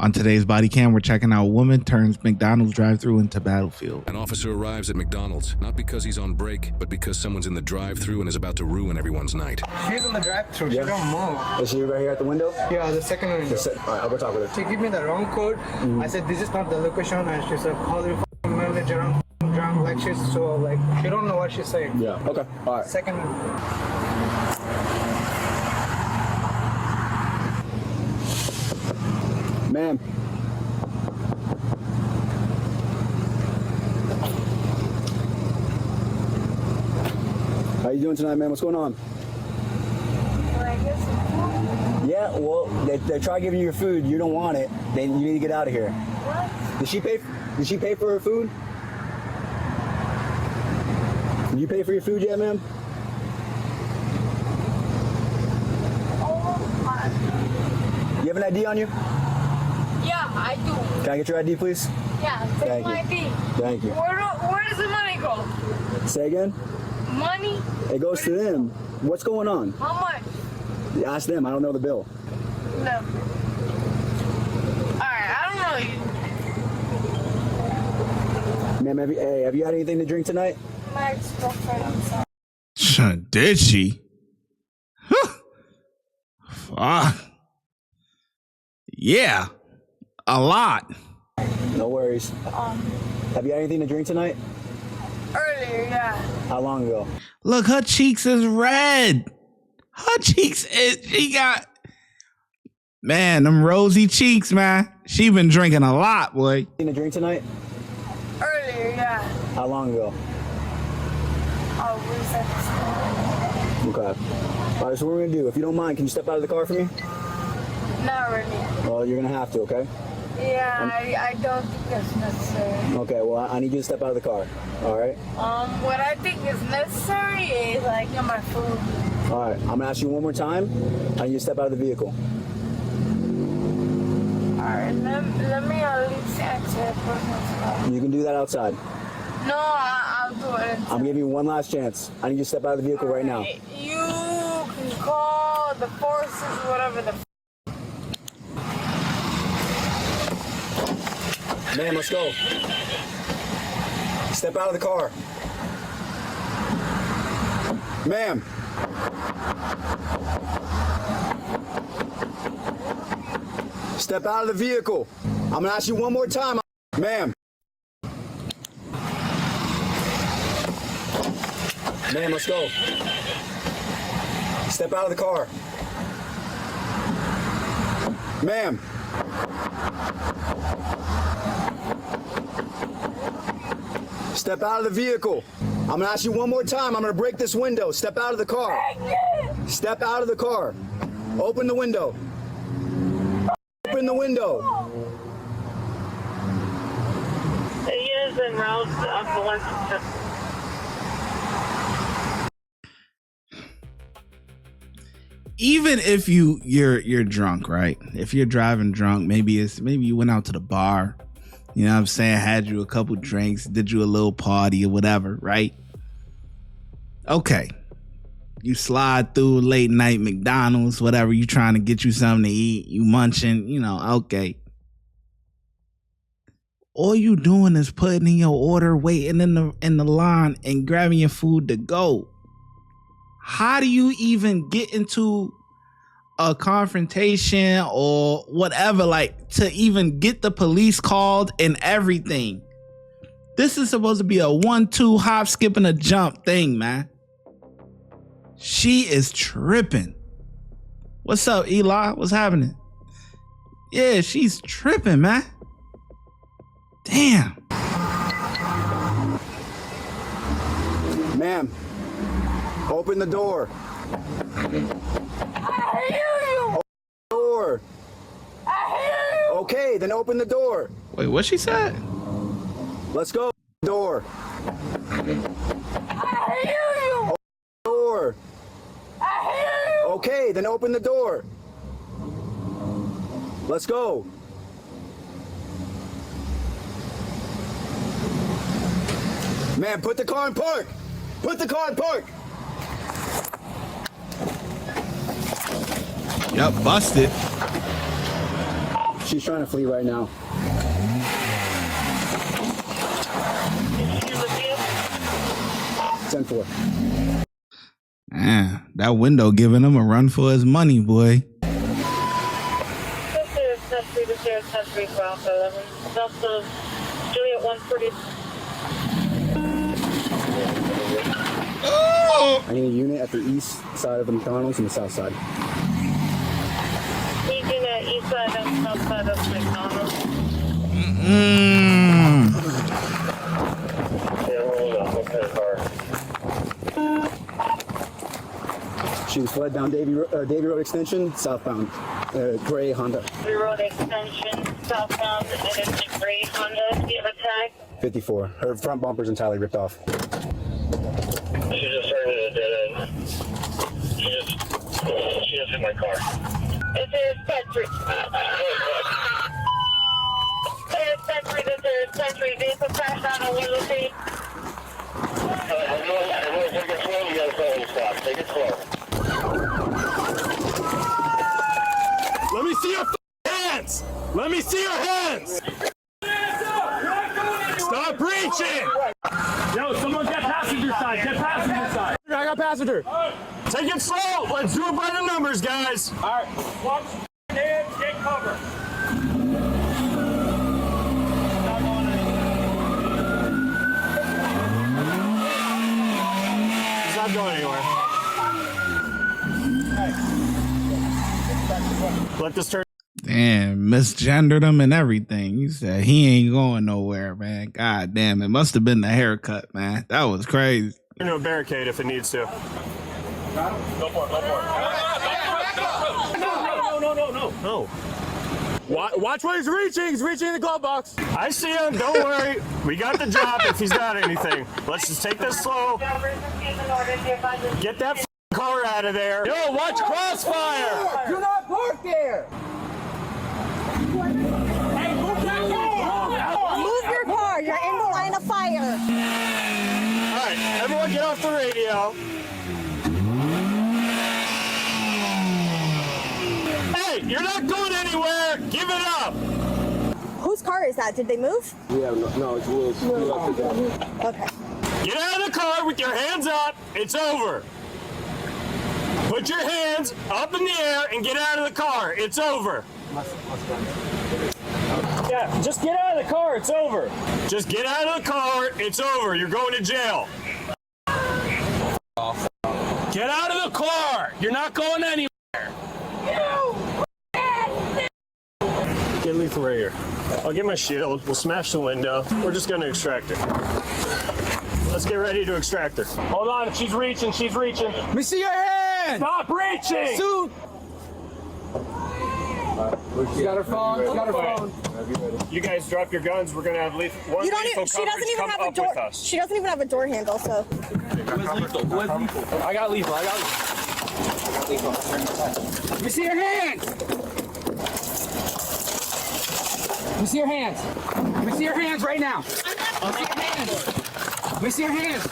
On today's body cam, we're checking out woman turns McDonald's drive-thru into battlefield. An officer arrives at McDonald's, not because he's on break, but because someone's in the drive-thru and is about to ruin everyone's night. She's in the drive-thru. She don't move. Is she right here at the window? Yeah, the second window. All right, I'll go talk with her. She gave me the wrong code. I said, this is not the location. And she said, call your manager. I'm drunk. Like, she's so, like, she don't know what she's saying. Yeah, okay. All right. Second window. Ma'am. How you doing tonight, man? What's going on? Yeah, well, they try giving you your food. You don't want it. Then you need to get out of here. What? Did she pay for her food? Did you pay for your food yet, ma'am? You have an ID on you? Yeah, I do. Can I get your ID, please? Yeah, take my ID. Thank you. Where does the money go? Say again? Money? It goes to them. What's going on? How much? Ask them. I don't know the bill. No. Alright, I don't know you. Ma'am, have you had anything to drink tonight? My ex-girlfriend, I'm sorry. Did she? Fuck. Yeah, a lot. No worries. Have you had anything to drink tonight? Earlier, yeah. How long ago? Look, her cheeks is red. Her cheeks is, she got, man, them rosy cheeks, man. She been drinking a lot, boy. Anything to drink tonight? Earlier, yeah. How long ago? Oh, we said Okay. All right, so what we're gonna do, if you don't mind, can you step out of the car for me? not really. Well, you're gonna have to, okay? Yeah, I don't think that's necessary. Okay, well, I need you to step out of the car, all right? What I think is necessary is, like, get my food. All right, I'm gonna ask you one more time. I need you to step out of the vehicle. Alright, let me at least answer a personal stuff. You can do that outside. No, I'll do it. I'm giving you one last chance. I need you to step out of the vehicle right now. You can call the forces, whatever the Ma'am, let's go. Step out of the car. Ma'am. Step out of the vehicle. I'm gonna ask you one more time. Ma'am. Ma'am, let's go. Step out of the car. Ma'am. Step out of the vehicle. I'm gonna ask you one more time. I'm gonna break this window. Step out of the car. Step out of the car. Open the window. Open the window. The unit's been roused ambulance. Even if you're drunk, right? If you're driving drunk, maybe you went out to the bar, you know what I'm saying, had you a couple drinks, did you a little party or whatever, right? Okay. You slide through late night McDonald's, whatever, you trying to get you something to eat, you munching, you know, okay. All you doing is putting in your order, waiting in the line and grabbing your food to go. How do you even get into a confrontation or whatever, like, to even get the police called and everything? This is supposed to be a 1-2 hop, skip, and a jump thing, man. She is tripping. What's up, Eli? What's happening? Yeah, she's tripping, man. Damn. Ma'am, open the door. I hear you. Open the door. I hear you. Okay, then open the door. Wait, what she said? Let's go. Door. I hear you. Open the door. I hear you. Okay, then open the door. Let's go. Man, put the car in park. Put the car in park. Yep, busted. She's trying to flee right now. Is she with you? 10-4. Man, that window giving him a run for his money, boy. This is 10-3 to 0, 10-3 for Alpha 11. Delta Juliet 140. I need a unit at the east side of the McDonald's and the south side. Need unit east side and south side of McDonald's. She was fled down Davy Road Extension, southbound, gray Honda. Davy Road Extension, southbound, and it's a gray Honda. Do you have a tag? 54. Her front bumper's entirely ripped off. She just started a dead end. She just hit my car. It's a Sentry. There's Sentry, this is Sentry. Vehicle crashed out on Willow Street. Everyone take it slow, you guys don't stop. Take it slow. Let me see your hands! Let me see your hands! Stop preaching! Yo, someone get passenger side. Get passenger side. I got passenger. Take it slow. Let's do it by the numbers, guys. All right. Watch hands. Get cover. Not going anywhere. It's not going anywhere. Let this turn. Damn, misgendered him and everything. He said he ain't going nowhere, man. God damn, it must have been the haircut, man. That was crazy. Into a barricade if it needs to. Go for it. Go for it. No. Watch where he's reaching. He's reaching the glove box. I see him. Don't worry. We got the job if he's got anything. Let's just take this slow. Get that car out of there. Yo, watch crossfire. Do not park there! Hey, move that car. Move your car. You're in the line of fire. All right, everyone get off the radio. Hey, you're not going anywhere. Give it up. Whose car is that? Did they move? Yeah, no, it's Will's. Okay. Get out of the car with your hands up. It's over. Put your hands up in the air and get out of the car. It's over. Yeah, just get out of the car. It's over. Just get out of the car. It's over. You're going to jail. Get out of the car. You're not going anywhere. Get lethal right here. I'll get my shield. We'll smash the window. We're just going to extract her. Let's get ready to extract her. Hold on. She's reaching. She's reaching. Let me see your hand! Stop reaching. Suit! She got her phone. She got her phone. You guys drop your guns. We're going to have lethal You don't even, she doesn't even have a door. She doesn't even have a door handle, so. I got lethal. Let me see your hands! Let me see your hands. Let me see your hands right now. Let me see your hands. Let me see your hands.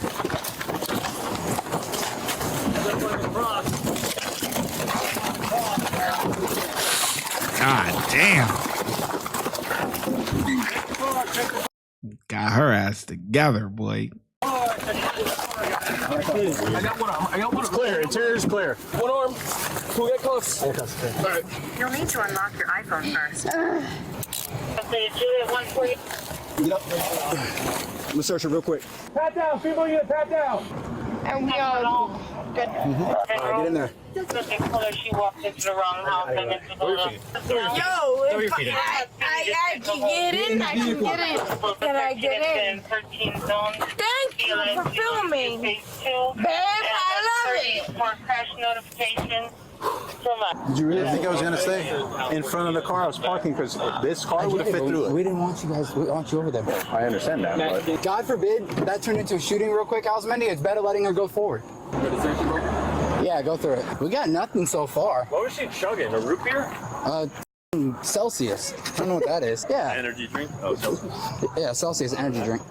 God damn. Got her ass together, boy. It's clear. Interior's clear. One arm. We'll get close. You'll need to unlock your iPhone first. Okay, Juliet 140. Get up. I'm gonna search her real quick. Pat down. Female unit. Pat down. And we all good. All right, get in there. Looking color, she walked into the wrong house and into the Yo, if I can get in, I can get in. Can I get in? 13 zones. Thank you for filming. Babe, I love it. More crash notifications. Did you really think I was going to stay in front of the car I was parking? Because this car would have fit through it. We didn't want you guys. We want you over there. I understand that, but... God forbid that turned into a shooting real quick, Alzmendi. It's better letting her go forward. Yeah, go through it. We got nothing so far. What was she chugging? A root beer? Celsius. I don't know what that is. Yeah. Energy drink? Oh, Celsius. Yeah, Celsius energy drink.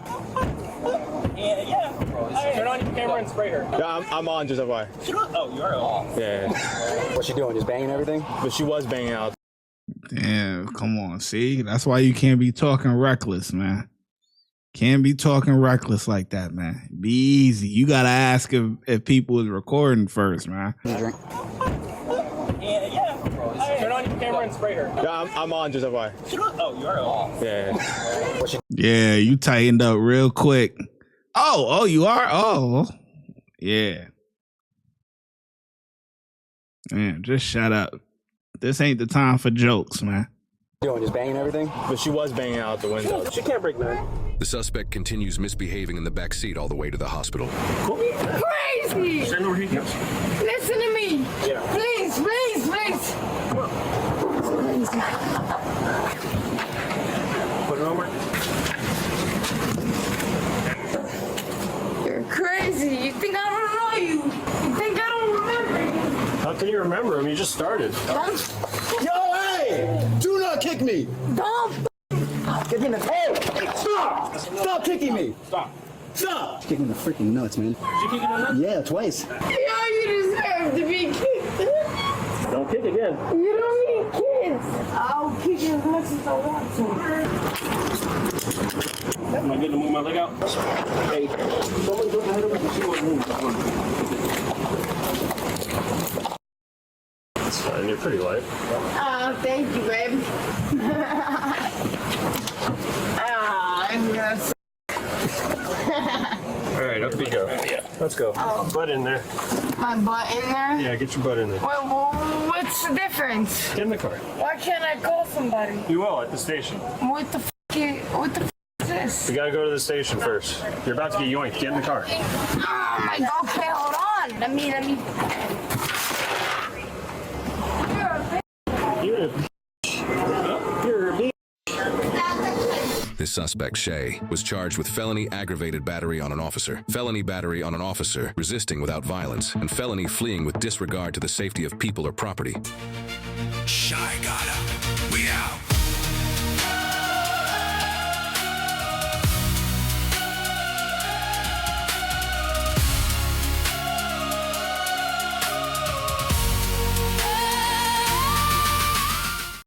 Turn on your camera and spray her. Yeah, I'm on, just FYI. Oh, you are on. Yeah. What's she doing? Just banging everything? But she was banging out. Damn, come on. See, that's why you can't be talking reckless, man. Can't be talking reckless like that, man. Be easy. You gotta ask if people is recording first, man. Turn on your camera and spray her. Yeah, I'm on, just FYI. Oh, you are on. Yeah. Yeah, you tightened up real quick. Oh, you are? Oh, yeah. Man, just shut up. This ain't the time for jokes, man. Doing just banging everything? But she was banging out the window. She can't break none. The suspect continues misbehaving in the back seat all the way to the hospital. Crazy! Listen to me! Yeah. Please! It's crazy. Put it over. You're crazy. You think I don't know you? You think I don't remember you? How can you remember him? You just started. Yo, hey! Do not kick me! Don't Get me in the hey! Stop! Stop kicking me! Stop! Kicking in the freaking nuts, man. She kicking the nuts? Yeah, twice. Yeah, you deserve to be kicked. Don't kick again. You don't need kids. I'll kick you as much as I want to. Am I good to move my leg out? Hey, someone go ahead over and see what room. That's fine. You're pretty light. Oh, thank you, babe. Yes. All right, up we go. Yeah, let's go. Oh. Butt in there. My butt in there? Yeah, get your butt in there. Well, what's the difference? Get in the car. Why can't I call somebody? You will at the station. What the f is this? We gotta go to the station first. You're about to get yoinked. Get in the car. Oh my God, okay, hold on. Let me. You're a bitch. This suspect, Shay, was charged with felony aggravated battery on an officer, felony battery on an officer resisting without violence, and felony fleeing with disregard to the safety of people or property. ShyGotEm.